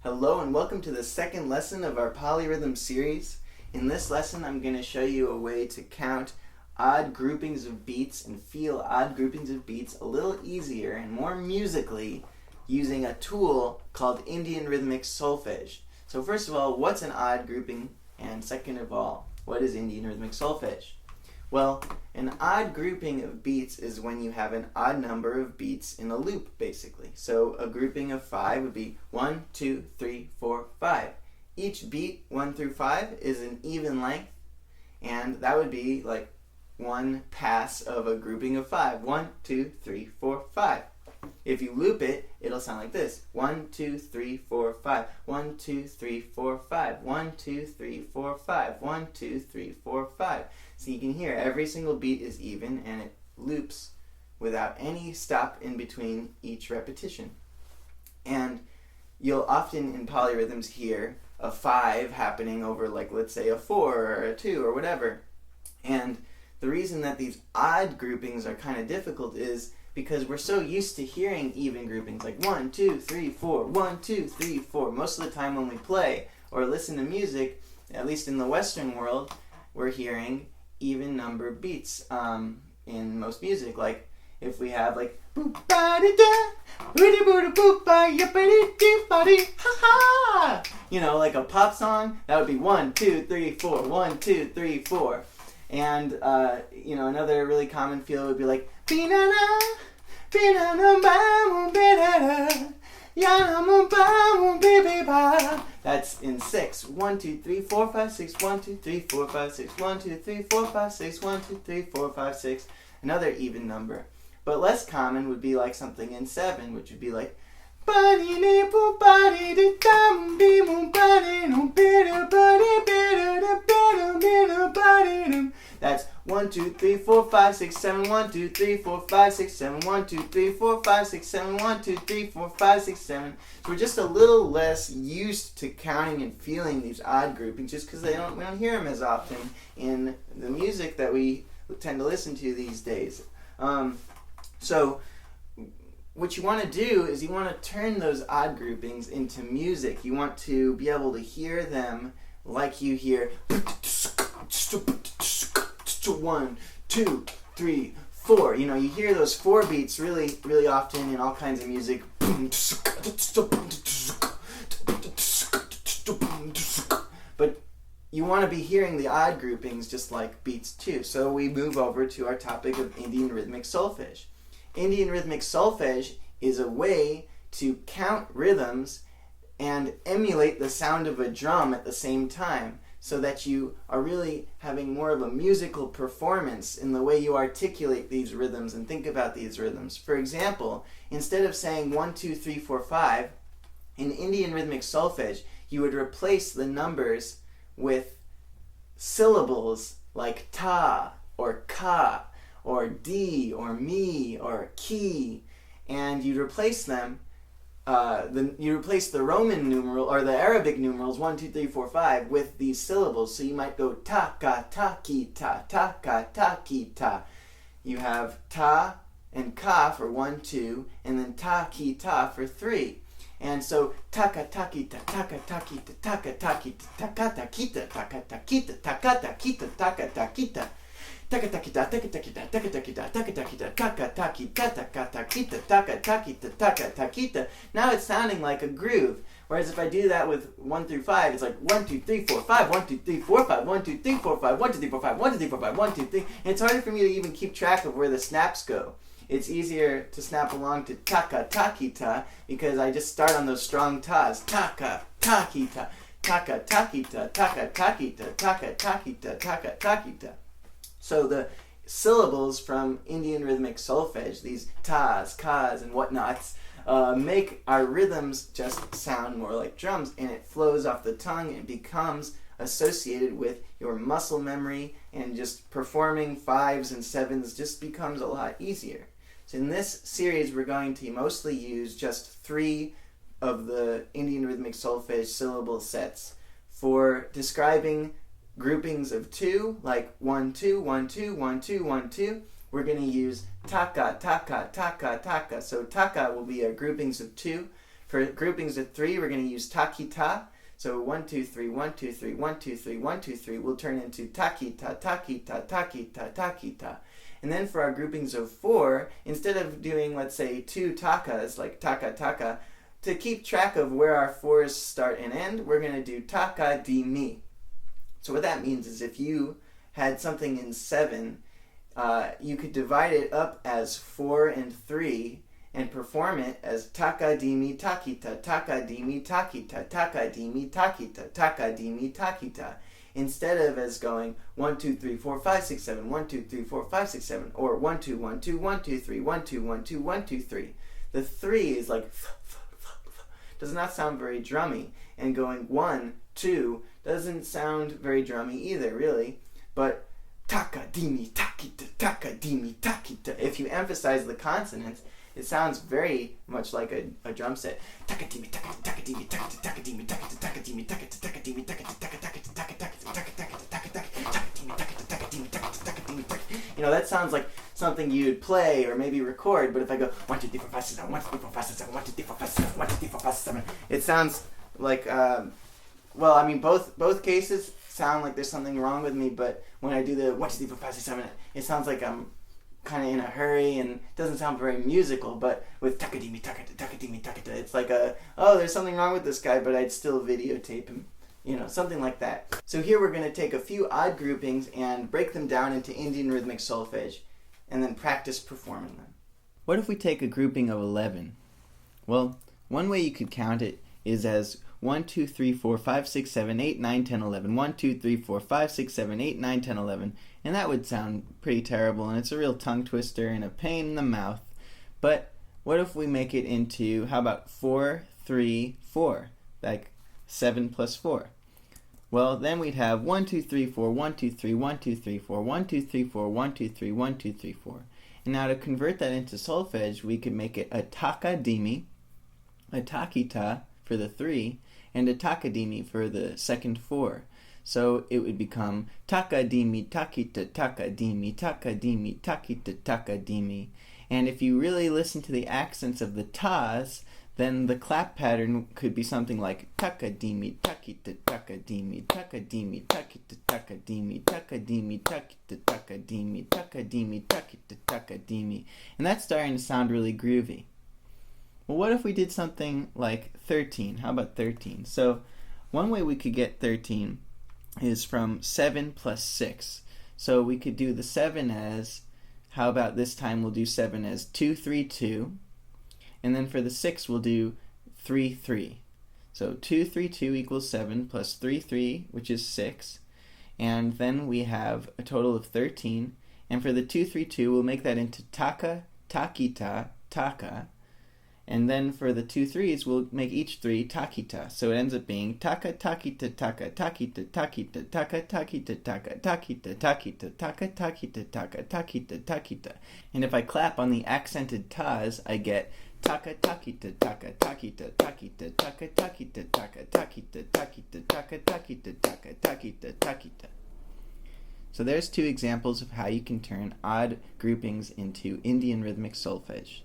Hello and welcome to the second lesson of our polyrhythm series. In this lesson I'm going to show you a way to count odd groupings of beats and feel odd groupings of beats a little easier and more musically using a tool called Indian Rhythmic Solfeggi. So first of all, what's an odd grouping? And second of all, what is Indian Rhythmic Solfeggi? Well, an odd grouping of beats is when you have an odd number of beats in a loop, basically. So a grouping of 5 would be 1, 2, 3, 4, 5. Each beat, 1 through 5, is an even length, and that would be like one pass of a grouping of 5. 1, 2, 3, 4, 5. If you loop it, it'll sound like this. 1, 2, 3, 4, 5. 1, 2, 3, 4, 5. 1, 2, 3, 4, 5. 1, 2, 3, 4, 5. So you can hear every single beat is even and it loops without any stop in between each repetition. And you'll often in polyrhythms hear a 5 happening over, like, let's say a 4 or a 2 or whatever. And the reason that these odd groupings are kind of difficult is because we're so used to hearing even groupings, like 1, 2, 3, 4, 1, 2, 3, 4. Most of the time when we play or listen to music, at least in the Western world, we're hearing even number beats in most music. Like if we have like you know, like a pop song, that would be 1, 2, 3, 4, 1, 2, 3, 4. And you know, another really common feel would be like that's in 6. 1, 2, 3, 4, 5, 6. 1, 2, 3, 4, 5, 6. 1, 2, 3, 4, 5, 6. 1, 2, 3, 4, 5, 6. Another even number. But less common would be like something in 7, which would be like that's 1, 2, 3, 4, 5, 6, 7. 1, 2, 3, 4, 5, 6, 7. 1, 2, 3, 4, 5, 6, 7. 1, 2, 3, 4, 5, 6, 7. So we're just a little less used to counting and feeling these odd groupings just because we don't hear them as often in the music that we tend to listen to these days. So what you want to do is you want to turn those odd groupings into music. You want to be able to hear them like you hear 1, 2, 3, 4. You know, you hear those 4 beats really, really often in all kinds of music. But you want to be hearing the odd groupings just like beats too. So we move over to our topic of Indian Rhythmic Solfeggi. Indian Rhythmic Solfeggi is a way to count rhythms and emulate the sound of a drum at the same time, so that you are really having more of a musical performance in the way you articulate these rhythms and think about these rhythms. For example, instead of saying 1, 2, 3, 4, 5, in Indian Rhythmic Solfeggi, you would replace the numbers with syllables like ta or ka or di or mi or ki, and you'd replace them. You replace the Roman numeral or the Arabic numerals 1, 2, 3, 4, 5 with these syllables. So you might go ta ka ta ki ta ka ta ki ta. You have ta and ka for 1, 2, and then ta ki ta for 3. And so taka takita taka takita taka takita takata kita taka takita takata kita taka takita. Taka takita taka takita taka takita taka takita taka takita taka takita taka takita taka takita. Now it's sounding like a groove. Whereas if I do that with 1 through 5, it's like 1, 2, 3, 4, 5, 1, 2, 3, 4, 5, 1, 2, 3, 4, 5, 1, 2, 3, 4, 5, 1, 2, 3, 4, 5, 1, 2, 3. And it's harder for me to even keep track of where the snaps go. It's easier to snap along to taka takita because I just start on those strong tas. Taka takita, taka takita, taka takita, taka takita, taka takita. So the syllables from Indian Rhythmic Solfeggi, these tas, kas, and whatnots, make our rhythms just sound more like drums, and it flows off the tongue and becomes associated with your muscle memory, and just performing 5s and 7s just becomes a lot easier. So in this series we're going to mostly use just 3 of the Indian Rhythmic Solfeggi syllable sets for describing groupings of 2, like 1, 2, 1, 2, 1, 2, 1, 2. We're going to use taka, taka, taka, taka. So taka will be our groupings of 2. For groupings of 3, we're going to use takita. So 1, 2, 3, 1, 2, 3, 1, 2, 3, 1, 2, 3 will turn into takita, takita, takita, takita. And then for our groupings of 4, instead of doing, let's say, 2 takas, like taka, taka, to keep track of where our 4s start and end, we're going to do taka di mi. So what that means is if you had something in 7, you could divide it up as 4 and 3 and perform it as taka di mi takita, taka di mi takita, taka di mi takita, taka di mi takita, instead of as going 1, 2, 3, 4, 5, 6, 7, 1, 2, 3, 4, 5, 6, 7, or 1, 2, 1, 2, 1, 2, 3, 1, 2, 1, 2, 1, 2, 3. The 3 is like does not sound very drummy, and going 1, 2 doesn't sound very drummy either, really. But taka di mi takita, taka di mi takita, if you emphasize the consonants, it sounds very much like a drum set. Taka di mi takita, taka di mi takita, taka di mi takita, taka di mi takita, taka di mi takita, taka takita, taka takita, taka takita, taka takita, taka di mi takita, taka di mi takita, taka di mi takita. You know, that sounds like something you'd play or maybe record, but if I go 1, 2, 3, 4, 5, 6, 7, 1, 2, 3, 4, 5, 6, 7, 1, 2, 3, 4, 5, 6, 7, 1, 2, 3, 4, 5, 6, 7, it sounds like well, I mean, both cases sound like there's something wrong with me, but when I do the 1, 2, 3, 4, 5, 6, 7, it sounds like I'm kind of in a hurry and it doesn't sound very musical. But with takadimi takata, takadimi takata, it's like oh, there's something wrong with this guy, but I'd still videotape him. You know, something like that. So here we're going to take a few odd groupings and break them down into Indian rhythmic solfege and then practice performing them. What if we take a grouping of 11? Well, one way you could count it is as 1, 2, 3, 4, 5, 6, 7, 8, 9, 10, 11. 1, 2, 3, 4, 5, 6, 7, 8, 9, 10, 11. And that would sound pretty terrible, and it's a real tongue twister and a pain in the mouth. But what if we make it into, how about 4, 3, 4? Like 7 plus 4. Well, then we'd have 1, 2, 3, 4, 1, 2, 3, 1, 2, 3, 4, 1, 2, 3, 4, 1, 2, 3, 1, 2, 3, 4. And now to convert that into solfege, we could make it a takadimi, a takita for the 3, and a takadimi for the second 4. So it would become takadimi, takita, takadimi, takadimi, takita, takadimi. And if you really listen to the accents of the tas, then the clap pattern could be something like takadimi, takita, takadimi, takadimi, takita, takadimi, takadimi, takita, takadimi, takadimi, takita, takadimi. And that's starting to sound really groovy. Well, what if we did something like 13? How about 13? So one way we could get 13 is from 7 plus 6. So we could do the 7 as, how about this time we'll do 7 as 2, 3, 2. And then for the 6 we'll do 3, 3. So 2, 3, 2 equals 7 plus 3, 3, which is 6. And then we have a total of 13. And for the 2, 3, 2 we'll make that into taka, takita, taka. And then for the 2 3s, we'll make each 3 takita. So it ends up being taka, takita, taka, takita, takita, taka, takita, taka, takita, takita, taka, takita, taka, takita, takita. And if I clap on the accented tas, I get taka, takita, taka, takita, takita, taka, takita, taka, takita, takita, taka, takita, taka, takita, takita. So there's 2 examples of how you can turn odd groupings into Indian rhythmic solfege.